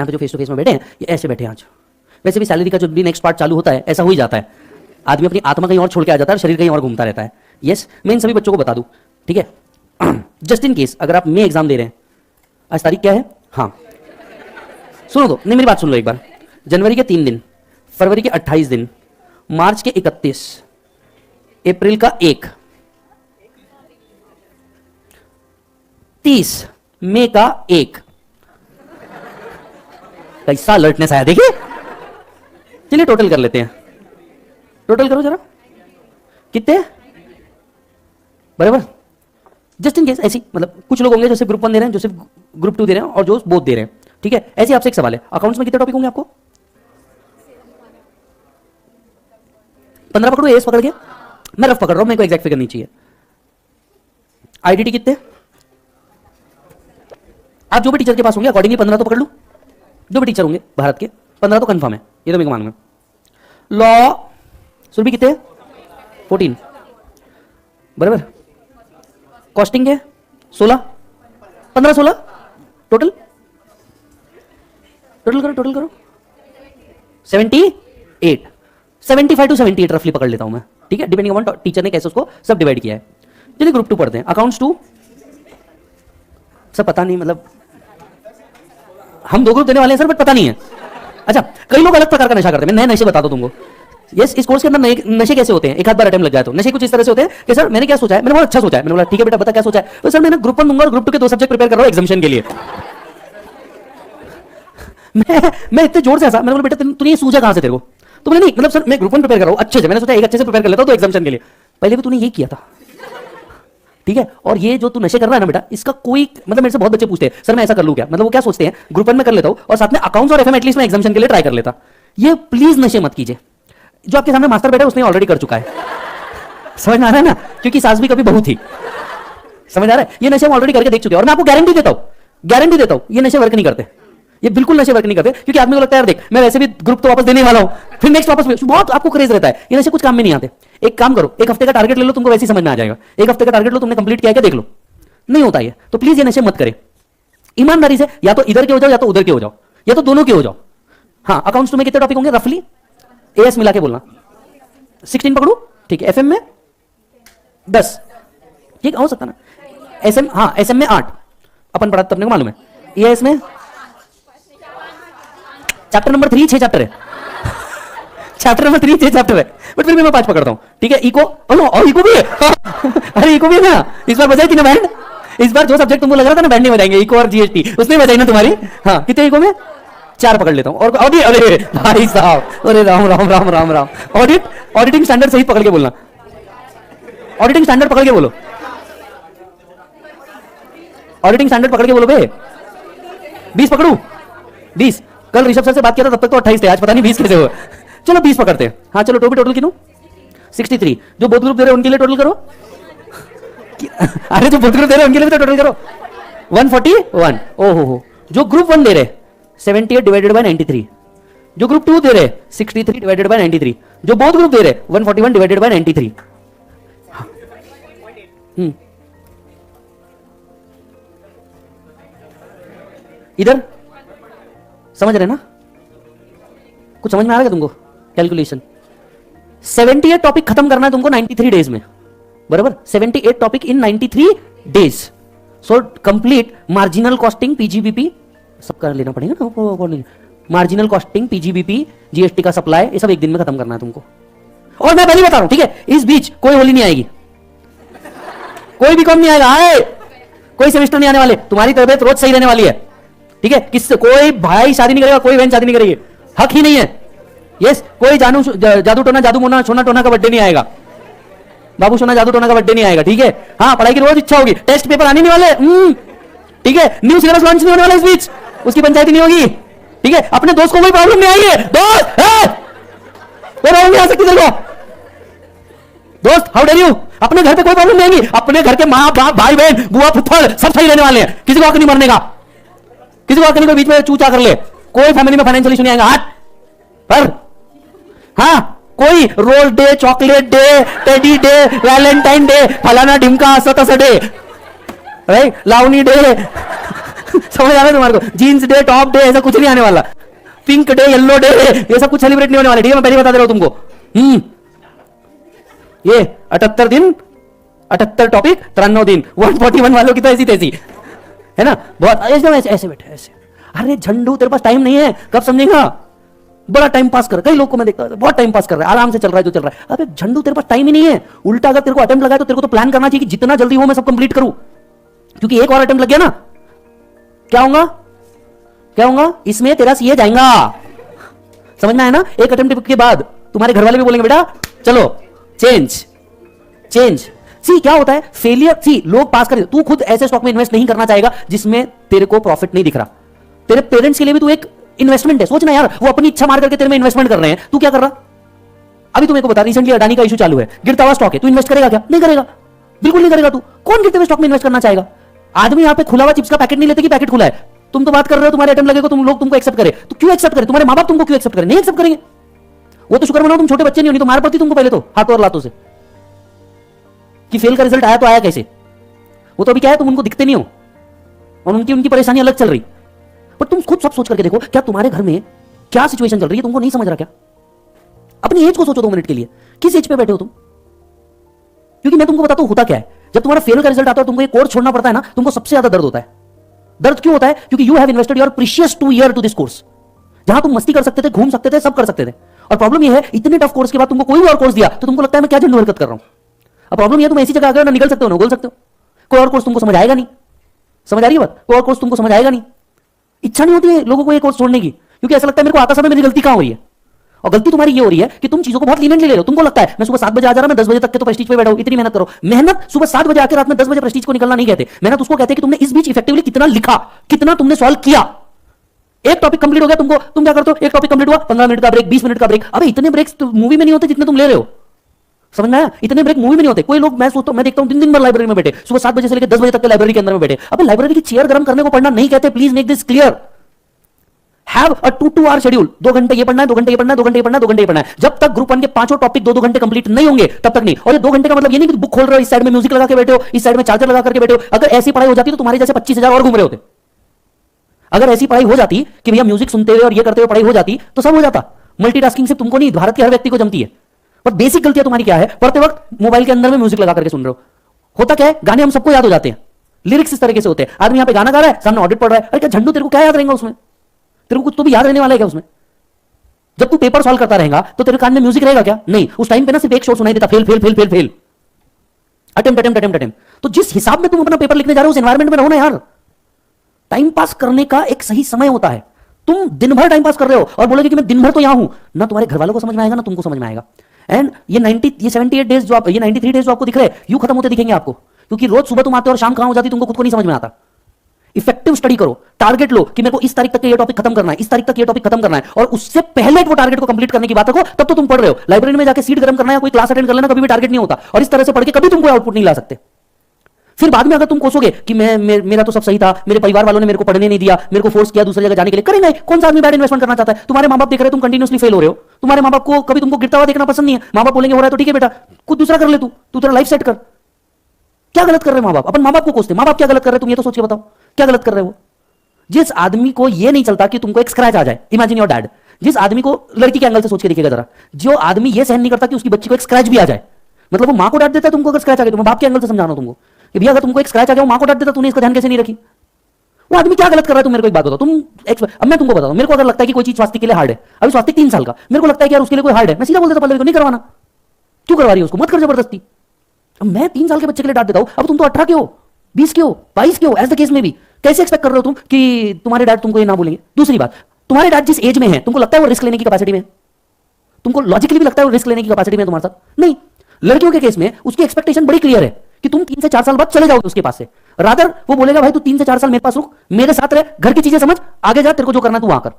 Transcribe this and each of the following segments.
यहाँ पे जो फेस टू फेस में बैठे हैं ये ऐसे बैठे हैं आज। वैसे भी सैलरी का जो भी नेक्स्ट पार्ट चालू होता है ऐसा हो ही जाता है, आदमी अपनी आत्मा कहीं और छोड़ के आ जाता है, शरीर कहीं और घूमता रहता है। यस, मैं इन सभी बच्चों को बता दूं, ठीक है। जस्ट इन केस अगर आप मे एग्जाम दे रहे हैं, आज तारीख क्या है? हाँ सुनो तो, नहीं मेरी बात सुन लो एक बार। जनवरी के 3 दिन, फरवरी के 28 दिन, मार्च के 31, अप्रैल का 1, 30, मई का 1। कैसा अलर्टनेस आया देखिए। चलिए टोटल कर लेते हैं, टोटल करो जरा, कितने बराबर। जस्ट इन केस ऐसी, मतलब कुछ लोग होंगे जो सिर्फ ग्रुप 1 दे रहे हैं, जो सिर्फ ग्रुप 2 दे रहे हैं और जो बोथ दे रहे हैं, ठीक है। ऐसे आपसे एक सवाल है, अकाउंट्स में कितने टॉपिक होंगे आपको? 15 पकड़ो, एस पकड़ के, मैं रफ पकड़ रहा हूं, मेरे को एग्जैक्ट फिगर नहीं चाहिए। आईडीटी कितने? आप जो भी टीचर के पास होंगे अकॉर्डिंगली 15 तो पकड़ लो, जो भी टीचर होंगे भारत के 15 तो कंफर्म है, ये तो मेरे को मालूम है। लॉ सुरभि कितने? 14 बराबर। कॉस्टिंग के 16, 15, 16 टोटल, टोटल करो, टोटल करो 78, 75 to 78 रफली पकड़ लेता हूं मैं, ठीक है, डिपेंडिंग ऑन टीचर ने कैसे उसको सब डिवाइड किया है। चलिए ग्रुप 2 पढ़ते हैं। अकाउंट्स 2 सब पता नहीं, मतलब हम 2 ग्रुप देने वाले हैं सर, बट पता नहीं है। अच्छा, कई लोग अलग प्रकार का नशा करते हैं, मैं नए नशे बता दूं तुमको। यस, इस कोर्स के अंदर नशे कैसे होते हैं, एक आध बार अटेम्प्ट लग जाए तो नशे कुछ इस तरह से होते हैं कि सर मैंने क्या सोचा है, मैंने बहुत अच्छा सोचा है, मैंने बोला ठीक है बेटा बता क्या सोचा है, तो सर मैंने ग्रुप 1 दूंगा और ग्रुप 2 के 2 सब्जेक्ट प्रिपेयर कर रहा हूं एग्जामिशन के लिए। मैं इतने जोर से हंसा, मैंने बोला बेटा तूने ये सूझा कहां से तेरे को? तो बोले नहीं मतलब सर मैं ग्रुप 1 प्रिपेयर कर रहा हूं अच्छे से, मैंने सोचा एक अच्छे से प्रिपेयर कर लेता हूं तो एग्जामिशन के लिए। पहले भी तूने ये किया था, ठीक है। और ये जो तू नशे कर रहा है ना बेटा, इसका कोई मतलब, मेरे से बहुत बच्चे पूछते हैं सर मैं ऐसा कर लूं क्या, मतलब वो क्या सोचते हैं ग्रुप 1 में कर लेता हूं और साथ में अकाउंट्स और एफएम एटलीस्ट मैं एग्जामिशन के लिए ट्राई कर लेता। ये प्लीज नशे मत कीजिए। जो आपके सामने मास्टर बैठा है उसने ऑलरेडी कर चुका है, समझ में आ रहा है ना, क्योंकि सास भी कभी बहू थी, समझ आ रहा है। ये नशे हम ऑलरेडी करके देख चुके हैं और मैं आपको गारंटी देता हूं ये नशे वर्क नहीं करते, ये बिल्कुल नशे वर्क नहीं करते। क्योंकि आदमी को लगता है यार देख मैं वैसे भी ग्रुप तो वापस देने वाला हूं, फिर नेक्स्ट वापस बहुत आपको क्रेज रहता है, ये नशे कुछ काम में नहीं आते। एक काम करो, एक हफ्ते का टारगेट ले लो, तुमको वैसे ही समझ में आ जाएगा। एक हफ्ते का टारगेट लो, तुमने कंप्लीट किया है देख लो, नहीं होता ये, तो प्लीज ये नशे मत करें। ईमानदारी से या तो इधर के हो जाओ या तो उधर के हो जाओ या तो दोनों के हो जाओ। हाँ, अकाउंट्स में कितने टॉपिक होंगे रफली? एएस मिला के बोलना 16 पकड़ू, ठीक है। एफएम में 10, ठीक हो सकता ना। एसएम, हाँ एसएम में 8 अपन पढ़ा अपने को मालूम है। एएस में चैप्टर नंबर 3 6 चैप्टर है चैप्टर नंबर 3 6 चैप्टर है, बट फिर भी मैं 5 पकड़ता हूं, ठीक है। इको, और इको भी है अरे इको भी है ना, इस बार बजाई थी ना बैंड, इस बार जो सब्जेक्ट तुमको लग रहा था ना बैंड नहीं बजाएंगे, इको और जीएसटी उसने बजाई ना तुम्हारी। हाँ कितने इको में? 4 पकड़ लेता हूं। और ऑडिट, अरे भाई साहब, अरे राम राम राम राम राम। ऑडिटिंग स्टैंडर्ड सही पकड़ के बोलना, ऑडिटिंग स्टैंडर्ड पकड़ के बोलो, ऑडिटिंग स्टैंडर्ड पकड़ के बोलो बे। 20 पकड़ू, 20। कल ऋषभ सर से बात किया था तब तक तो 28 थे, आज पता नहीं 20 कैसे हुए। चलो 20 पकड़ते हैं। हाँ चलो टोटल कितनू? 63। जो बोथ ग्रुप दे रहे हैं उनके लिए टोटल करो अरे जो बोथ ग्रुप दे रहे हैं उनके लिए तो टोटल करो 141। ओहो, जो ग्रुप 1 दे रहे 78 डिवाइडेड बाय 93, जो ग्रुप 2 दे रहे 63 डिवाइडेड बाय 93, जो बोथ ग्रुप दे रहे 141 डिवाइडेड बाय 93। इधर समझ रहे ना, कुछ समझ में आ रहा है तुमको? कैलकुलेशन 78 टॉपिक खत्म करना है तुमको 93 डेज में, बराबर। 78 topic in 93 days. So complete marginal costing, PGBP सब कर लेना पड़ेगा ना, मार्जिनल कॉस्टिंग, पीजीबीपी, जीएसटी का सप्लाई, ये सब एक दिन में खत्म करना है तुमको। और मैं पहले बता रहा हूं, ठीक है, इस बीच कोई होली नहीं आएगी, कोई भी कम नहीं आएगा, आए कोई सेमेस्टर नहीं आने वाले, तुम्हारी तबियत रोज सही रहने वाली है, ठीक है। किससे कोई भाई शादी नहीं करेगा, कोई बहन शादी नहीं करेगी, हक ही नहीं है। यस, कोई जादू टोना, जादू मोना, सोना टोना का बर्थडे नहीं आएगा, बाबू सोना जादू टोना का बर्थडे नहीं आएगा, ठीक है। हाँ, पढ़ाई की रोज इच्छा होगी, टेस्ट पेपर आने नहीं वाले, ठीक है। न्यू सिलेबस लॉन्च नहीं होने वाला इस बीच, उसकी पंचायती नहीं होगी, ठीक है। अपने दोस्त को कोई प्रॉब्लम नहीं आई है, दोस्त कोई प्रॉब्लम नहीं आ सकती तेरे को, दोस्त हाउ डेयर यू। अपने घर पे कोई प्रॉब्लम नहीं आएगी, अपने घर के माँ बाप भाई बहन बुआ फुफ्फड़ सब सही रहने वाले हैं, किसी को हक नहीं मरने का, किसी को हक नहीं कोई बीच में चूचा कर ले, कोई फैमिली में फाइनेंशियल इशू नहीं आएगा। हाथ पर हाँ, कोई rose day, chocolate day, teddy day, Valentine day, फलाना ढिमका असत डे, राइट, लावनी डे समझ आ रहा है तुम्हारे को? जीन्स डे, टॉप डे, ऐसा कुछ नहीं आने वाला। पिंक डे, येलो डे, ये सब कुछ सेलिब्रेट नहीं होने वाला। ठीक है, मैं पहले बता दे रहा हूं तुमको। ये 78 दिन, 78 टॉपिक, 93 दिन, 141 वालों की तो ऐसी तैसी है ना। बहुत ऐसे बैठे ऐसे। अरे झंडू, तेरे पास टाइम नहीं है, कब समझेगा? बड़ा टाइम पास कर, कई लोग को मैं देखता हूं बहुत टाइम पास कर रहा है, आराम से चल रहा है जो चल रहा है। अबे झंडू, तेरे पास टाइम ही नहीं है। उल्टा अगर तेरे को अटेम्प्ट लगा है तो तेरे को तो प्लान करना चाहिए कि जितना जल्दी हो मैं सब कंप्लीट करूं, क्योंकि एक और अटेम्प्ट लग गया ना, क्या होगा? क्या होगा? इसमें तेरा सीए जाएगा। समझ में आया ना? एक अटेम्प्ट के बाद तुम्हारे घर वाले भी बोलेंगे बेटा चलो चेंज चेंज। सी क्या होता है फेलियर? सी लोग पास कर, तू खुद ऐसे स्टॉक में इन्वेस्ट नहीं करना चाहेगा जिसमें तेरे को प्रॉफिट नहीं दिख रहा। तेरे पेरेंट्स के लिए भी तू एक इन्वेस्टमेंट है। सोचना यार, वो अपनी इच्छा मार करके तेरे में इन्वेस्टमेंट कर रहे हैं, तू क्या कर रहा? अभी तुम्हें को बता, रिसेंटली अडानी का इशू चालू है, गिरता हुआ स्टॉक है, तू इन्वेस्ट करेगा क्या? नहीं करेगा, बिल्कुल नहीं करेगा। तू कौन गिरते हुए स्टॉक में इन्वेस्ट करना चाहेगा? आदमी यहाँ पे खुला हुआ चिप्स का पैकेट नहीं लेते कि पैकेट खुला है। तुम तो बात कर रहे हो तुम्हारे अटेम्प्ट लगेगा, तुम लोग तुमको एक्सेप्ट करे, तो क्यों एक्सेप्ट करे? तुम्हारे मां बाप तुमको क्यों एक्सेप्ट करे? नहीं एक्सेप्ट करेंगे। वो तो शुक्र मनाओ तुम छोटे बच्चे नहीं हो, नहीं तो मार पड़ती तुमको पहले तो हाथों और लातों से, कि फेल का रिजल्ट आया तो आया कैसे। वो तो अभी क्या है, तुम उनको दिखते नहीं हो और उनकी परेशानी अलग चल रही। पर तुम खुद सब सोच करके देखो, क्या तुम्हारे घर में क्या सिचुएशन चल रही है तुमको नहीं समझ रहा क्या? अपनी एज को सोचो 2 मिनट के लिए, किस एज पे बैठे हो तुम? क्योंकि मैं तुमको बताता हूं होता क्या है, जब तुम्हारा फेल का रिजल्ट आता है, तुमको एक कोर्स छोड़ना पड़ता है ना, तुमको सबसे ज्यादा दर्द होता है। दर्द क्यों होता है? क्योंकि you have invested your precious 2 year to this course, जहां तुम मस्ती कर सकते थे, घूम सकते थे, सब कर सकते थे। और प्रॉब्लम यह है, इतने टफ कोर्स के बाद तुमको कोई और कोर्स दिया तो तुमको लगता है मैं क्या झंडू हरकत कर रहा हूं। अब प्रॉब्लम यह तुम ऐसी जगह आ गए ना, निकल सकते हो ना बोल सकते हो, कोई और कोर्स तुमको समझ आएगा नहीं। समझ आ रही है बात? कोई और कोर्स तुमको समझ आएगा नहीं। इच्छा नहीं होती है लोगों को ये कोर्स छोड़ने की, क्योंकि ऐसा लगता है मेरे को आता समय मेरी गलती कहां हो रही है। और गलती तुम्हारी ये हो रही है कि तुम चीजों को बहुत लीनियंटली ले रहे हो। तुमको लगता है मैं सुबह 7 बजे आ जा रहा, मैं 10 बजे तक के तो प्रेस्टीज पे बैठा हूं, इतनी मेहनत करो। मेहनत सुबह 7 बजे आकर रात में 10 बजे प्रेस्टीज को निकलना नहीं कहते। मेहनत उसको कहते हैं कि तुमने इस बीच इफेक्टिवली कितना लिखा, कितना तुमने सॉल्व किया। एक टॉपिक कंप्लीट हो गया, तुमको तुम क्या करते हो, एक टॉपिक कंप्लीट हुआ, 15 मिनट का ब्रेक, 20 मिनट का ब्रेक। अबे इतने ब्रेक्स तो मूवी में नहीं होते जितने तुम ले रहे हो। समझ में आया? इतने ब्रेक मूवी में नहीं होते। कोई लोग, मैं सोचता हूं, मैं देखता हूं दिन भर लाइब्रेरी में बैठे, सुबह 7 बजे से लेकर 10 बजे तक के लाइब्रेरी के अंदर में बैठे। अबे लाइब्रेरी की चेयर गर्म करने को पढ़ना नहीं कहते, please make this clear. Have a 2 hour schedule, 2 घंटे ये पढ़ना है, 2 घंटे ये पढ़ना है, 2 घंटे ये पढ़ना है, 2 घंटे ये पढ़ना है। जब तक ग्रुप 1 के 5 टॉपिक 2-2 घंटे कंप्लीट नहीं होंगे तब तक नहीं। और ये 2 घंटे का मतलब ये नहीं कि बुक खोल रहे हो, इस साइड में म्यूजिक लगा के बैठे हो, इस साइड में चार्जर लगा करके बैठे हो। अगर ऐसी पढ़ाई हो जाती तो तुम्हारे जैसे 25,000 और घूम रहे होते। अगर ऐसी पढ़ाई हो जाती कि भैया म्यूजिक सुनते हुए और ये करते हुए पढ़ाई हो जाती तो सब हो जाता। मल्टीटास्किंग से तुमको नहीं, भारत के हर व्यक्ति को जमती है। पर बेसिक गलतियां तुम्हारी क्या है? पढ़ते वक्त मोबाइल के अंदर में म्यूजिक लगा करके सुन रहे हो। होता क्या है, गाने हम सबको याद हो जाते हैं, लिरिक्स इस तरीके से होते हैं। आदमी यहां पे गाना गा रहा है, सामने ऑडिट पढ़ रहा है, अरे क्या झंडू तेरे को क्या याद रहेगा उसमें? तेरे को कुछ तो भी याद रहने वाला है क्या उसमें? जब तू पेपर सॉल्व करता रहेगा तो तेरे कान में म्यूजिक रहेगा क्या? नहीं। उस टाइम पे ना सिर्फ एक शोर सुनाई देता, fail fail fail fail fail, attempt attempt attempt attempt. तो जिस हिसाब में तुम अपना पेपर लिखने जा रहे हो उस एनवायरमेंट में रहो ना यार। टाइम पास करने का एक सही समय होता है। तुम दिन भर टाइम पास कर रहे हो और बोलोगे कि मैं दिन भर तो यहां हूं, ना तुम्हारे घर वालों को समझ में आएगा ना तुमको समझ में आएगा। एंड ये 78 डेज जो ये 93 डेज जो आपको दिख रहे हैं, यूं खत्म होते दिखेंगे आपको, क्योंकि रोज सुबह तुम आते हो और शाम कहां हो जाती तुमको खुद को नहीं समझ में आता। इफेक्टिव स्टडी करो, टारगेट लो कि मेरे को इस तारीख तक ये टॉपिक खत्म करना है, इस तारीख तक ये टॉपिक खत्म करना है, और उससे पहले वो टारगेट को कंप्लीट करने की बात रखो, तब तो तुम पढ़ रहे हो। लाइब्रेरी में जाके सीट गर्म करना है, कोई क्लास अटेंड कर लेना, कभी भी टारगेट नहीं होता। और इस तरह से पढ़ के कभी तुम कोई आउटपुट नहीं ला सकते। फिर बाद में अगर तुम कोसोगे कि मेरा तो सब सही था, मेरे परिवार वालों ने मेरे को पढ़ने नहीं दिया, मेरे को फोर्स किया दूसरी जगह जाने के लिए, करेंगे। कौन सा आदमी बैड इन्वेस्टमेंट करना चाहता है? तुम्हारे मां बाप देख रहे हैं तुम कंटिन्यूअसली फेल हो रहे हो, तुम्हारे मां बाप को कभी तुमको गिरता हुआ देखना पसंद नहीं है। मां बाप बोलेंगे हो रहा है तो ठीक है बेटा, कुछ दूसरा कर ले, तू तेरा लाइफ सेट कर। क्या गलत कर रहे मां बाप? अपन मां बाप को कोसते, मां बाप क्या गलत कर रहे? तुम ये तो सोच के बताओ क्या गलत कर रहे हो? जिस आदमी को ये नहीं चलता कि तुमको एक स्क्रैच आ जाए, इमेजिन योर डैड, जिस आदमी को, लड़की के एंगल से सोच के देखिएगा जरा, जो आदमी ये सहन नहीं करता कि उसकी बच्ची को एक स्क्रैच भी आ जाए, मतलब वो मां को डांट देता है तुमको अगर स्क्रैच आ गया। तो मैं बाप के एंगल से समझाना तुमको कि भैया अगर तुमको एक स्क्रैच आ गया, मां को डांट देता, तूने इसका ध्यान कैसे नहीं रखी? वो आदमी क्या गलत कर रहा है? तुम मेरे को एक बात बताओ, अब मैं तुमको बताऊं, मेरे को अगर लगता है कि कोई चीज स्वास्थ्य के लिए हार्ड है, अभी स्वास्थ्य 3 साल का, मेरे को लगता है कि यार उसके लिए कोई हार्ड है, मैं सीधा बोल देता पल्लवी को नहीं करवाना। क्यों करवा रही है उसको? मत कर जबरदस्ती। अब मैं 3 साल के बच्चे के लिए डांट देता हूं, अब तुम तो 18 के हो, 20 के हो, 22 के हो, एज द केस में भी कैसे एक्सपेक्ट कर रहे हो तुम कि तुम्हारे डैड तुमको ये ना बोलेंगे? दूसरी बात, तुम्हारे डैड जिस एज में है, तुमको लगता है वो रिस्क लेने की कैपेसिटी में? तुमको लॉजिकली भी लगता है वो रिस्क लेने की कैपेसिटी में तुम्हारे साथ? नहीं। लड़कियों के केस में उसकी एक्सपेक्टेशन बड़ी क्लियर है कि तुम 3 से 4 साल बाद चले जाओगे उसके पास से। रादर वो बोलेगा भाई तू 3 से 4 साल मेरे पास रुक, मेरे साथ रह, घर की चीजें समझ, आगे जा, तेरे को जो करना तू वहां कर।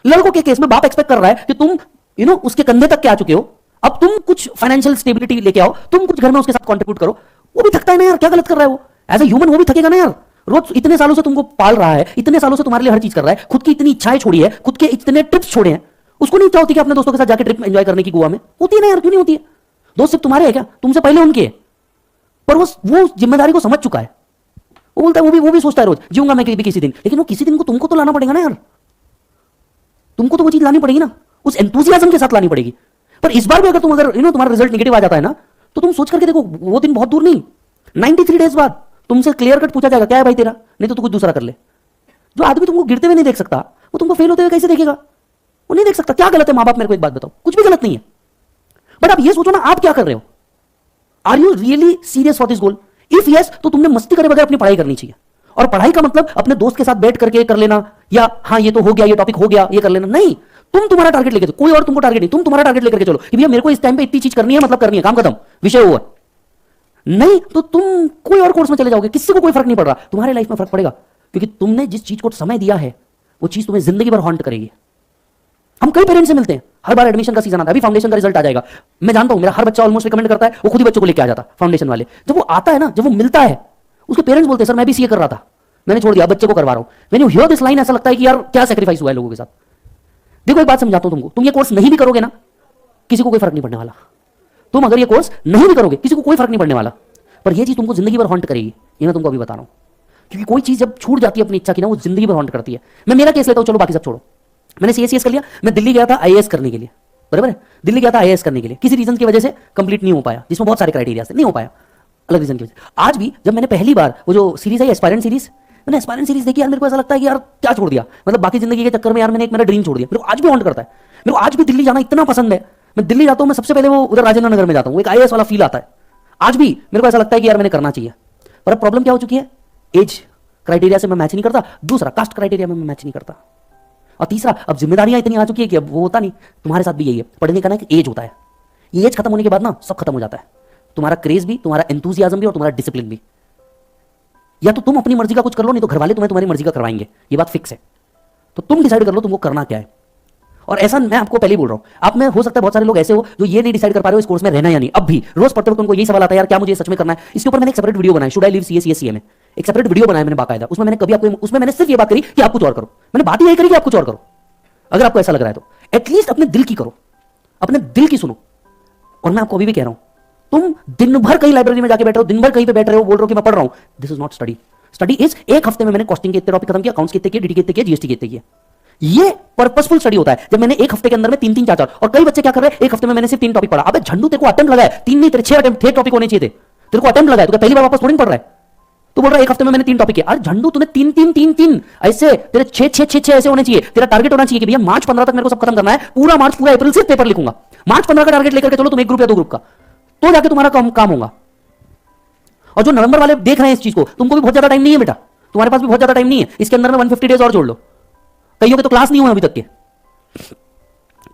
लड़कों के केस में बाप एक्सपेक्ट कर रहा है कि तुम उसके कंधे तक के आ चुके हो, अब तुम कुछ फाइनेंशियल स्टेबिलिटी लेके आओ, तुम कुछ घर में उसके साथ कंट्रीब्यूट करो। वो भी थकता है ना यार, क्या गलत कर रहा है वो? एज ए ह्यूमन वो भी थकेगा ना यार। रोज इतने सालों से तुमको पाल रहा है, इतने सालों से तुम्हारे लिए हर चीज कर रहा है, खुद की इतनी इच्छाएं छोड़ी है, खुद के इतने ट्रिप्स छोड़े हैं, उसको नहीं इच्छा होती कि अपने दोस्तों के साथ जाकर ट्रिप एंजॉय करने की? गोवा में होती है ना यार, क्यों नहीं होती है? दोस्त सिर्फ तुम्हारे हैं क्या? तुमसे पहले उनके है, पर वो जिम्मेदारी को समझ चुका है, वो बोलता है, वो भी सोचता है रोज जीऊंगा मैं भी किसी दिन, लेकिन वो किसी दिन को तुमको तो लाना पड़ेगा ना यार, तुमको तो वो चीज लानी पड़ेगी ना, उस एंथुसियाज्म के साथ लानी पड़ेगी। पर इस बार भी अगर तुम तुम्हारा रिजल्ट नेगेटिव आ जाता है ना, तो तुम सोच करके देखो वो दिन बहुत दूर नहीं, 93 डेज बाद तुमसे क्लियर कट पूछा जाएगा क्या है भाई तेरा, नहीं तो तू कुछ दूसरा कर ले। जो आदमी तुमको गिरते हुए नहीं देख सकता, वो तुमको फेल होते हुए कैसे देखेगा? वो नहीं देख सकता। क्या गलत है मां बाप, मेरे को एक बात बताओ, कुछ भी गलत नहीं है। बट आप ये सोचो ना, आप क्या कर रहे हो? Are you really serious for this goal? If yes, तो तुमने मस्ती करे बगैर अपनी पढ़ाई करनी चाहिए। और पढ़ाई का मतलब अपने दोस्त के साथ बैठ करके कर लेना, या हाँ ये तो हो गया, ये टॉपिक हो गया, ये कर लेना नहीं। तुम तुम्हारा टारगेट लेके चलो, कोई और तुमको टारगेट नहीं, तुम तुम्हारा टारगेट लेकर चलो कि भैया मेरे को इस टाइम पे इतनी चीज करनी है, मतलब करनी है, काम खत्म, विषय हुआ। नहीं तो तुम कोई और कोर्स में चले जाओगे, किसी को कोई फर्क नहीं पड़ रहा, तुम्हारे लाइफ में फर्क पड़ेगा, क्योंकि तुमने जिस चीज को समय दिया है वो चीज तुम्हें जिंदगी भर हॉन्ट करेगी। हम कई पेरेंट्स से मिलते हैं, हर बार एडमिशन का सीजन आता है, अभी फाउंडेशन का रिजल्ट आ जाएगा, मैं जानता हूं मेरा हर बच्चा ऑलमोस्ट रिकमेंड करता है, वो खुद ही बच्चों को लेके आ जाता फाउंडेशन वाले। जब वो आता है ना, जब वो मिलता है, उसके पेरेंट्स बोलते हैं सर मैं भी सीए कर रहा था, मैंने छोड़ दिया, बच्चे को करवा रहा हूं। When you here this line, ऐसा लगता है कि यार क्या सैक्रिफाइस हुआ है लोगों के साथ। देखो एक बात समझाता हूं तुमको, तुम ये कोर्स नहीं भी करोगे ना, किसी को कोई फर्क नहीं पड़ने वाला। तुम अगर ये कोर्स नहीं भी करोगे, किसी को कोई फर्क नहीं पड़ने वाला, पर ये चीज तुमको जिंदगी भर हॉन्ट करेगी, ये मैं तुमको अभी बता रहा हूं। क्योंकि कोई चीज जब छूट जाती है अपनी इच्छा की ना, वो जिंदगी भर हॉन्ट करती है। मैं मेरा केस लेता हूं, चलो बाकी सब छोड़ो। मैंने सीएस कर लिया, मैं दिल्ली गया था आईएएस करने के लिए, बराबर है, दिल्ली गया था आईएएस करने के लिए, किसी रीजन की वजह से कंप्लीट नहीं हो पाया, जिसमें बहुत सारे क्राइटेरिया थे, नहीं हो पाया, अलग रीजन की वजह से। आज भी जब मैंने पहली बार वो जो सीरीज है एस्पायरेंट सीरीज, मैंने एस्पायरेंट सीरीज देखी यार, मेरे को ऐसा लगता है कि यार क्या छोड़ दिया, मतलब बाकी जिंदगी के चक्कर में यार मैंने एक मेरा ड्रीम छोड़ दिया। मेरे को आज भी हॉन्ट करता है, मेरे को आज भी दिल्ली जाना इतना पसंद है। मैं दिल्ली जाता हूं, मैं सबसे पहले वो उधर राजेंद्र नगर में जाता हूं, एक आईएएस वाला फील आता है। आज भी मेरे को ऐसा लगता है कि यार मैंने करना चाहिए, पर अब प्रॉब्लम क्या हो चुकी है, एज क्राइटेरिया से मैं मैच नहीं करता, दूसरा कास्ट क्राइटेरिया में मैं मैच नहीं करता, और तीसरा अब जिम्मेदारियां इतनी आ चुकी है कि अब वो होता नहीं। तुम्हारे साथ भी यही है, पढ़ने का ना एक एज होता है, ये एज खत्म होने के बाद ना सब खत्म हो जाता है, तुम्हारा क्रेज भी, तुम्हारा एंथुसियाज्म भी, और तुम्हारा डिसिप्लिन भी। या तो तुम अपनी मर्जी का कुछ कर लो, नहीं तो घर वाले तुम्हें तुम्हारी मर्जी का करवाएंगे, ये बात फिक्स है। तो तुम डिसाइड कर लो तुमको करना क्या है। और ऐसा मैं आपको पहले ही बोल रहा हूं, आप में हो सकता है बहुत सारे लोग ऐसे हो जो ये नहीं डिसाइड कर पा रहे हो इस कोर्स में रहना या नहीं। अब भी रोज पढ़ते वक्त उनको यही सवाल आता है यार क्या मुझे सच में करना है। इसके ऊपर मैंने एक सेपरेट वीडियो बनाई, शुड आई लीव सीए में, एक सेपरेट वीडियो बनाया मैंने बाकायदा। उसमें मैंने कभी आपको, उसमें मैंने सिर्फ ये बात करी कि आप कुछ और करो, मैंने बात ही यही करी कि आप कुछ और करो। अगर आपको ऐसा लग रहा है तो एटलीस्ट अपने दिल की करो, अपने दिल की सुनो। और मैं आपको अभी भी कह रहा हूं, तुम दिन भर कहीं लाइब्रेरी में जाके बैठ रहे हो, दिन भर कहीं पे बैठ रहे हो, बोल रहे हो कि मैं पढ़ रहा हूं, this is not study. Study is एक हफ्ते में मैंने कॉस्टिंग के इतने टॉपिक खत्म किया, अकाउंट्स के इतने किए, डीडी के इतने किए, जीएसटी के इतने किए। ये पर्पसफुल स्टडी होता है जब मैंने एक हफ्ते के अंदर में 3-3 4-4। और कई बच्चे क्या कर रहे हैं, एक हफ्ते में मैंने सिर्फ 3 टॉपिक पढ़ा। अबे झंडू, तेरे को अटेम्प्ट लगा है 3 नहीं, तेरे 6 अटेम्प्ट, 6 टॉपिक होने चाहिए थे, तेरे को अटेम्प्ट लगा है, तो पहली बार वापस थोड़ी पढ़ रहा है। तू बोल रहा है एक हफ्ते में मैंने 3 टॉपिक किए, अरे झंडू तूने 3-3-3-3 ऐसे, तेरे 6-6-6-6 ऐसे होने चाहिए। तेरा टारगेट होना चाहिए कि भैया मार्च 15 तक मेरे को सब खत्म करना है, पूरा मार्च पूरा अप्रैल सिर्फ पेपर लिखूंगा। मार्च 15 का टारगेट लेकर के चलो तुम, एक ग्रुप या 2 ग्रुप का, तो जाके तुम्हारा काम होगा। और जो नवंबर वाले देख रहे हैं इस चीज को, तुमको भी बहुत ज्यादा टाइम नहीं है बेटा, तुम्हारे पास भी बहुत ज्यादा टाइम नहीं है, इसके अंदर में 150 डेज और जोड़ लो। कईयों के तो क्लास नहीं हुए अभी तक के।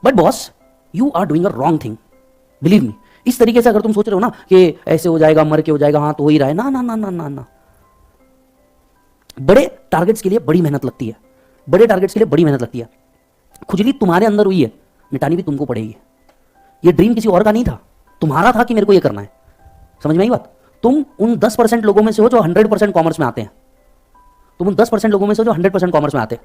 But boss, you are doing a wrong thing, believe me. इस तरीके से अगर तुम सोच रहे हो ना कि ऐसे हो जाएगा, मर के हो जाएगा, हाँ तो हो ही रहा है, ना ना ना ना ना ना। बड़े टारगेट्स के लिए बड़ी मेहनत लगती है, बड़े टारगेट्स के लिए बड़ी मेहनत लगती है। खुजली तुम्हारे अंदर हुई है, मिटानी भी तुमको पड़ेगी। ये ड्रीम किसी और का नहीं था, तुम्हारा था कि मेरे को ये करना है। समझ में आई बात? तुम उन 10% लोगों में से हो जो 100% कॉमर्स में आते हैं, तुम उन 10% लोगों में से हो जो 100% कॉमर्स में आते हैं।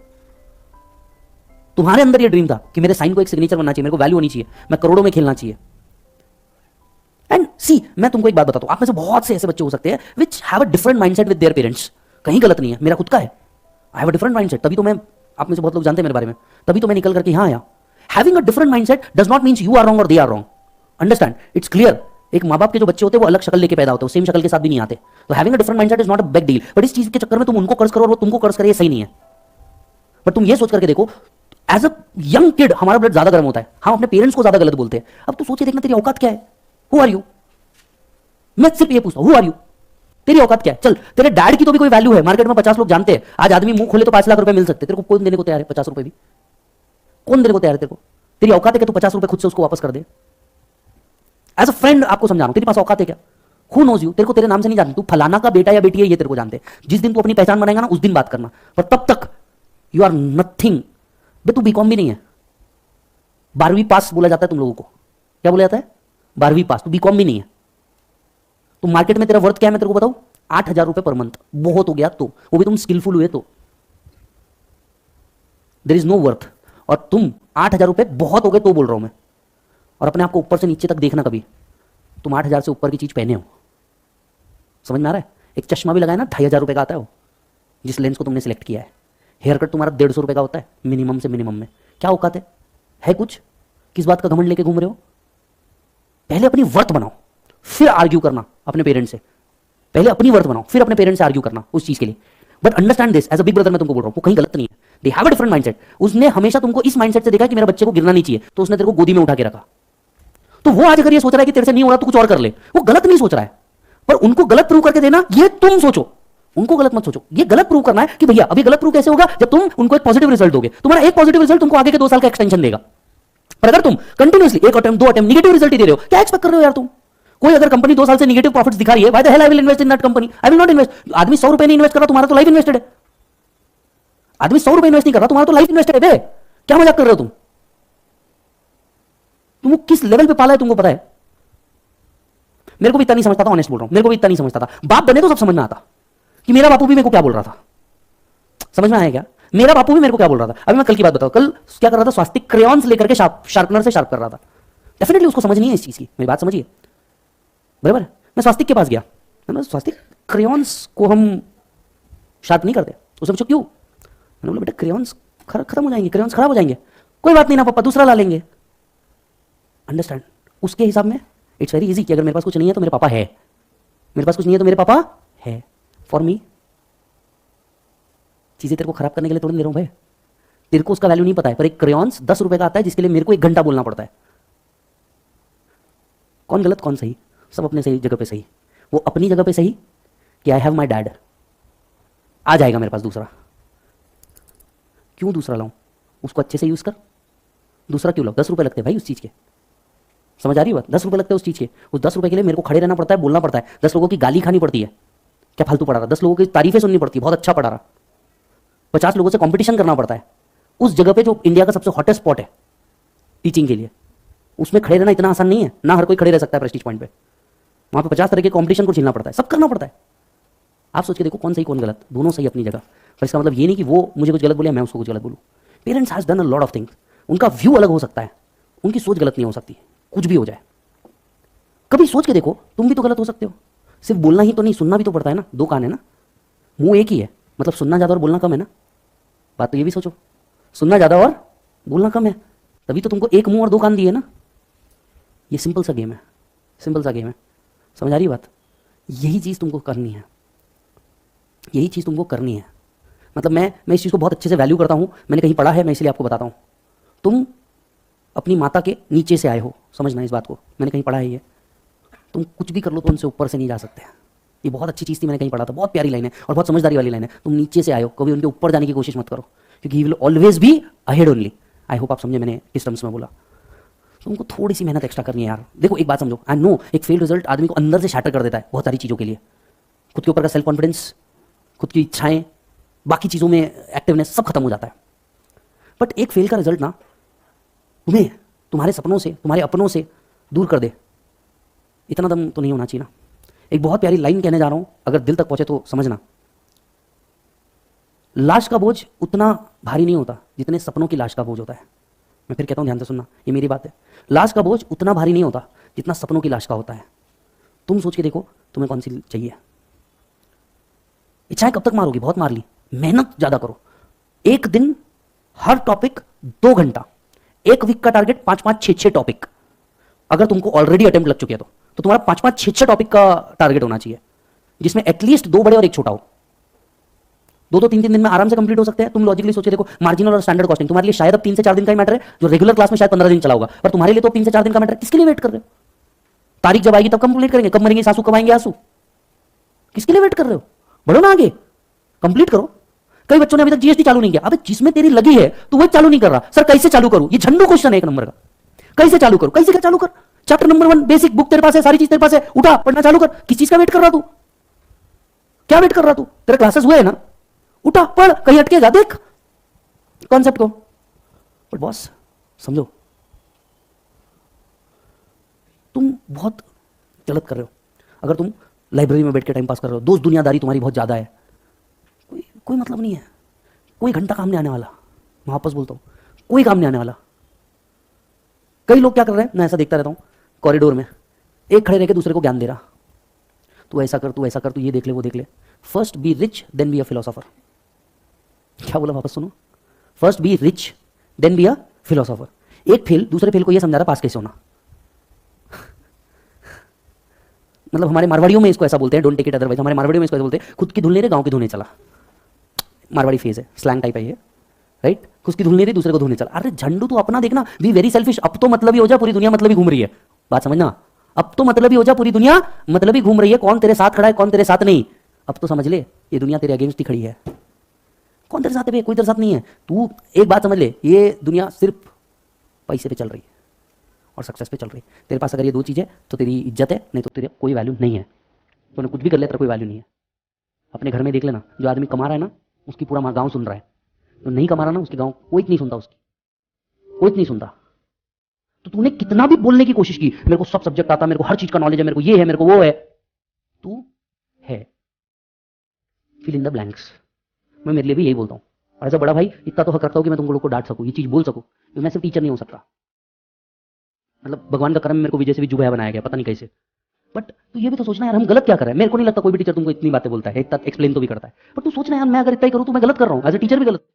तुम्हारे अंदर ये ड्रीम था कि मेरे साइन को एक सिग्नेचर बनना चाहिए, मेरे को वैल्यू होनी चाहिए, मैं करोड़ों में खेलना चाहिए। एंड सी, मैं तुमको एक बात बताता हूं, आप में से बहुत से ऐसे बच्चे हो सकते हैं which have a different mindset with their parents. कहीं गलत नहीं है, मेरा खुद का है, I have a different mindset, तभी तो मैं, आप में से बहुत लोग जानते हैं मेरे बारे में, तभी तो मैं निकल करके यहाँ आया। Having a different mindset does not means you are wrong और they are wrong. Understand, it's clear. एक माँ बाप के जो बच्चे होते हैं वो अलग शक्ल लेके पैदा होते हैं, सेम शक्ल के साथ भी नहीं आते। तो having a different mindset is not a big deal. But इस चीज के चक्कर में तुम उनको कर्ज करो और वो तुमको कर्ज करे, ये सही नहीं है। बट तुम ये सोच करके देखो, एज अ यंग किड हमारा ब्लड ज्यादा गर्म होता है, हम अपने पेरेंट्स को ज्यादा गलत बोलते हैं। अब तू सोचिए, देखना तेरी औकात क्या है, हु आर यू। मैं सिर्फ ये पूछता हूं, हु आर यू, तेरी औकात क्या है। चल, तेरे डैड की तो भी कोई वैल्यू है, मार्केट में 50 लोग जानते हैं। आज आदमी मुंह खोले तो 5 लाख रुपए मिल सकते, तेरे को कौन देने को तैयार है 50 रुपए भी? कौन देने को तैयार है तेरे को? तेरी औकात है कि तू 50 रुपए खुद से उसको वापस कर दे? एज अ फ्रेंड आपको समझा रहा हूं, तेरे पास औकात है क्या? हु नोज यू, तेरे को तेरे नाम से नहीं जानते, तू फलाना का बेटा या बेटी है ये तेरे को जानते हैं। जिस दिन तू अपनी पहचान बनाएगा ना, उस दिन बात करना, पर तब तक यू आर नथिंग। बे तू बीकॉम भी नहीं है, 12वीं पास बोला जाता है तुम लोगों को, क्या बोला जाता है? 12वीं पास, तू बीकॉम भी नहीं है। तो मार्केट में तेरा वर्थ क्या है मैं तेरे को बताऊं? 8,000 रुपए पर मंथ, बहुत हो गया तो, वो भी तुम स्किलफुल हुए तो। There is no worth. और तुम 8,000 रुपए बहुत हो गए तो बोल रहा हूं मैं। और अपने आप को ऊपर से नीचे तक देखना, कभी तुम 8,000 से ऊपर की चीज पहने हो, समझ में आ रहा है? एक चश्मा भी लगाया ना, 2500 का आता है वो, जिस लेंस को तुमने सिलेक्ट किया है। हेयर कट तुम्हारा 150 का होता है मिनिमम से मिनिमम में। क्या औकात है कुछ? किस बात का घमंड लेके घूम रहे हो? पहले अपनी वर्थ बनाओ, फिर आर्ग्यू करना अपने पेरेंट्स से। पहले अपनी वर्थ बनाओ, फिर अपने पेरेंट्स से आर्ग्यू करना उस चीज के लिए। But understand this, as a big brother मैं तुमको बोल रहा हूं, वो कहीं गलत नहीं है। They have a different mindset. उसने हमेशा तुमको इस माइंडसेट से देखा कि मेरा बच्चे को गिरना नहीं चाहिए, तो उसने तेरे को गोदी में उठा के रखा। तो वो आज अगर ये सोच रहा है कि तेरे से नहीं हो रहा तो कुछ और कर ले, वो गलत नहीं सोच रहा है। पर उनको गलत प्रूव करके देना, ये तुम सोचो, उनको गलत मत सोचो। ये गलत प्रूव करना है कि भैया अभी गलत प्रूव कैसे होगा, जब तुम उनको एक पॉजिटिव रिजल्ट दोगे। तुम्हारा एक पॉजिटिव रिजल्ट तुमको आगे के 2 साल का एक्सटेंशन देगा। पर अगर तुम continuously 1 attempt 2 attempt negative result ही दे रहे हो, क्या एक्सपेक्ट कर रहे हो यार तुम? कोई अगर कंपनी 2 साल से निगेटिव प्रॉफिट्स दिखा रही है, why the hell I will invest in that company? I will not invest. आदमी 100 रुपए नहीं इन्वेस्ट कर रहा, तुम्हारा तो लाइफ इन्वेस्टेड है। आदमी 100 रुपए इन्वेस्ट नहीं कर रहा, तुम्हारा तो लाइफ इन्वेस्टेड है बे। क्या मजाक कर रहे हो तुम? तुमको किस लेवल पे पाला है तुमको पता है? मेरे को भी इतना नहीं समझता था, ऑनेस्ट बोल रहा हूं, मेरे को भी इतना नहीं समझता था। बाप बने तो सब समझ में आता कि मेरा बापू भी मेरे को क्या बोल रहा था। समझ में आया क्या? मेरा बापू भी मेरे को क्या बोल रहा था। अभी मैं कल की बात बताऊं, कल क्या कर रहा था, स्वास्तिक क्रेयॉन्स लेकर के शार्पनर से शार्प कर रहा था। डेफिनेटली उसको समझ नहीं है इस चीज की, मेरी बात समझिए, बराबर। मैं स्वास्तिक के पास गया, ना स्वास्तिक क्रेयॉन्स को हम शार्प नहीं करते। उसने पूछा क्यों? मैंने बोला बेटा क्रेयॉन्स खत्म हो जाएंगे, क्रेयॉन्स खराब हो जाएंगे। कोई बात नहीं ना पापा, दूसरा ला लेंगे। अंडरस्टैंड? उसके हिसाब में इट्स वेरी इजी कि अगर मेरे पास कुछ नहीं है तो मेरे पापा है, मेरे पास कुछ नहीं है तो मेरे पापा है। फॉर मी चीजें तेरे को खराब करने के लिए थोड़ी दे रहा हूं भाई। तेरे को उसका वैल्यू नहीं पता है, पर एक क्रेयॉन्स 10 रुपए का आता है जिसके लिए मेरे को 1 घंटा बोलना पड़ता है। कौन गलत कौन सही? सब अपने सही जगह पे सही। वो अपनी जगह पे सही कि आई हैव माई डैड, आ जाएगा मेरे पास दूसरा। क्यों दूसरा लाऊं? उसको अच्छे से यूज कर। दूसरा क्यों लाऊं? 10 रुपए लगते हैं भाई उस चीज के। समझ आ रही है बात? 10 रुपए लगते हैं उस चीज के। उस 10 रुपए के लिए मेरे को खड़े रहना पड़ता है, बोलना पड़ता है, 10 लोगों की गाली खानी पड़ती है, क्या फालतू पढ़ा रहा, 10 लोगों की तारीफें सुननी पड़ती है, बहुत अच्छा पढ़ा रहा, 50 लोगों से कंपटीशन करना पड़ता है उस जगह पे जो इंडिया का सबसे हॉटेस्ट स्पॉट है टीचिंग के लिए। उसमें खड़े रहना इतना आसान नहीं है ना, हर कोई खड़े रह सकता है प्रेस्टीज पॉइंट पे। वहां पे 50 तरह के कंपटीशन को झेलना पड़ता है, सब करना पड़ता है। आप सोच के देखो कौन सही कौन गलत, दोनों सही अपनी जगह। पर इसका मतलब ये नहीं कि वो मुझे कुछ गलत बोले, मैं उसको कुछ गलत बोलूं। Parents has done a lot of things, उनका व्यू अलग हो सकता है, उनकी सोच गलत नहीं हो सकती, कुछ भी हो जाए। कभी सोच के देखो, तुम भी तो गलत हो सकते हो। सिर्फ बोलना ही तो नहीं, सुनना भी तो पड़ता है ना। 2 कान है ना, मुंह एक ही है, मतलब सुनना ज्यादा और बोलना कम है ना। बात तो ये भी सोचो, सुनना ज्यादा और बोलना कम है, तभी तो तुमको 1 मुंह और 2 कान दिए ना। ये सिंपल सा गेम है, सिंपल सा गेम है। समझ आ रही बात? यही चीज तुमको करनी है, यही चीज तुमको करनी है। मतलब मैं इस चीज को बहुत अच्छे से वैल्यू करता हूं, मैंने कहीं पढ़ा है, मैं इसलिए आपको बताता हूं। तुम अपनी माता के नीचे से आए हो, समझना इस बात को, मैंने कहीं पढ़ा है ये। तुम कुछ भी कर लो तो उनसे ऊपर से नहीं जा सकते। ये बहुत अच्छी चीज थी, मैंने कहीं पढ़ा था, बहुत प्यारी लाइन है और बहुत समझदारी वाली लाइन है। तुम नीचे से आए हो, कभी उनके ऊपर जाने की कोशिश मत करो, क्योंकि he will always be ahead only. I hope आप समझे मैंने किस टर्म्स में बोला। तुमको थोड़ी सी मेहनत एक्स्ट्रा करनी है यार। देखो एक बात समझो, आई नो एक फेल रिजल्ट आदमी को अंदर से शैटर कर देता है बहुत सारी चीजों के लिए, खुद के ऊपर का सेल्फ कॉन्फिडेंस, खुद की इच्छाएं, बाकी चीजों में एक्टिवनेस सब खत्म हो जाता है। बट एक फेल का रिजल्ट ना तुम्हें तुम्हारे सपनों से, तुम्हारे अपनों से दूर कर दे, इतना दम तो नहीं होना चाहिए ना। एक बहुत प्यारी लाइन कहने जा रहा हूं, अगर दिल तक पहुंचे तो समझना। लाश का बोझ उतना भारी नहीं होता जितने सपनों की लाश का बोझ होता है। मैं फिर कहता हूं, ध्यान से सुनना, ये मेरी बात है। लाश का बोझ उतना भारी नहीं होता जितना सपनों की लाश का होता है। तुम सोच के देखो तुम्हें कौन सी चाहिए। इच्छाएं कब तक मारोगी? बहुत मार ली, मेहनत ज्यादा करो। एक दिन हर टॉपिक 2 घंटा, 1 वीक का टारगेट 5-5, 6-6 टॉपिक। अगर तुमको ऑलरेडी अटेम्प्ट लग चुके हैं तो तुम्हारा 5-5, 6-6 टॉपिक का टारगेट होना चाहिए, जिसमें एटलीस्ट 2 बड़े और 1 छोटा हो। 2-2, 3-3 दिन में आराम से कंप्लीट हो सकते हैं। तुम लॉजिकली सोचे देखो, मार्जिनल और स्टैंडर्ड कॉस्टिंग तुम्हारे लिए शायद अब 3 से 4 दिन का ही मैटर है, जो रेगुलर क्लास में शायद 15 दिन चला होगा, पर तुम्हारे लिए तो 3 से 4 दिन का मैटर है। किसके लिए वेट कर रहे हो? तारीख जब आएगी तब कंप्लीट करेंगे, कब मरेंगे सासू कब आएंगे आंसू, किसके लिए वेट कर रहे हो? बढ़ो ना आगे, कंप्लीट करो। कई बच्चों ने अभी तक जीएसटी चालू नहीं किया। अबे जिसमें तेरी लगी है तू वही चालू नहीं कर रहा। सर कैसे चालू करूं? ये झंडू क्वेश्चन है 1 नंबर का। कैसे चालू करूं? कैसे क्या चालू कर? चैप्टर नंबर 1 बेसिक बुक तेरे पास है, सारी चीज तेरे पास है, उठा पढ़ना चालू कर। किस चीज का वेट कर रहा तू? क्या वेट कर रहा तू? तेरे क्लासेस हुए हैं ना, उठा पढ़, कहीं अटकेगा देख कॉन्सेप्ट को। बट बॉस समझो, तुम बहुत गलत कर रहे हो अगर तुम लाइब्रेरी में बैठ के टाइम पास कर रहे हो। दोस्त दुनियादारी तुम्हारी बहुत ज्यादा है, कोई मतलब नहीं है, कोई घंटा काम नहीं आने वाला। मैं वापस बोलता हूं, कोई काम नहीं आने वाला। कई लोग क्या कर रहे हैं, मैं ऐसा देखता रहता हूं, कॉरिडोर में एक खड़े रह के दूसरे को ज्ञान दे रहा। तू ऐसा कर, तू ऐसा कर, तू ये देख ले, वो देख ले। First be rich then be a philosopher. क्या बोला वापस सुनो, first be rich then be a philosopher. एक फेल दूसरे फेल को ये समझा रहा पास कैसे होना। मतलब हमारे मारवाड़ियों में इसको ऐसा बोलते हैं, डोंट टेक इट अदरवाइज, हमारे मारवाड़ियों में इसको ऐसा बोलते हैं, खुद की धुल नहीं रहे गांव की धुने चला। मारवाड़ी फेज है, स्लैंग टाइप है ये, राइट। खुद की धुल नहीं रही दूसरे को धुने चला। अरे झंडू तू अपना देखना, बी वेरी सेल्फिश। अब तो मतलब ही हो जा, पूरी दुनिया मतलब ही घूम रही है। बात समझना, अब तो मतलब ही हो जा, पूरी दुनिया मतलब ही घूम रही है। कौन तेरे साथ खड़ा है, कौन तेरे साथ नहीं, अब तो समझ ले, ये दुनिया तेरे अगेंस्ट ही खड़ी है। कौन तेरे साथ है, कोई तेरे साथ नहीं है। तू एक बात समझ ले, ये दुनिया सिर्फ पैसे पे चल रही है और सक्सेस पे चल रही है। तेरे पास अगर ये दो चीज़ है तो तेरी इज्जत है, नहीं तो तेरे कोई वैल्यू नहीं है। तूने कुछ भी कर लिया तेरा कोई वैल्यू नहीं है। अपने घर में देख लेना, जो आदमी कमा रहा है ना उसकी पूरा गांव सुन रहा है, जो नहीं कमा रहा ना उसके गांव कोई नहीं सुनता, उसकी कोई नहीं सुनता। तो तूने कितना भी बोलने की कोशिश की, मेरे को सब सब्जेक्ट आता, मेरे को हर चीज का नॉलेज है, मेरे को ये है, मेरे को वो है, तू है, फिल इन द ब्लैंक्स। मैं मेरे लिए भी यही बोलता हूँ। और ऐसा बड़ा भाई इतना तो हक रखता हूँ कि मैं तुम लोग को डांट सकूँ, ये चीज बोल सकूँ, क्योंकि मैं सिर्फ टीचर नहीं हो सकता। मतलब भगवान का कर्म मेरे को विजय से भी जुबाया बनाया गया, पता नहीं कैसे। बट तू ये भी तो सोचना यार, हम गलत क्या कर रहे हैं। मेरे को नहीं लगता कोई भी टीचर तुमको इतनी बातें बोलता है, इतना एक्सप्लेन तो भी करता है, पर तू सोचना यार, मैं अगर इतना ही करूँ तो मैं गलत कर रहा हूँ, एज ए टीचर भी गलत।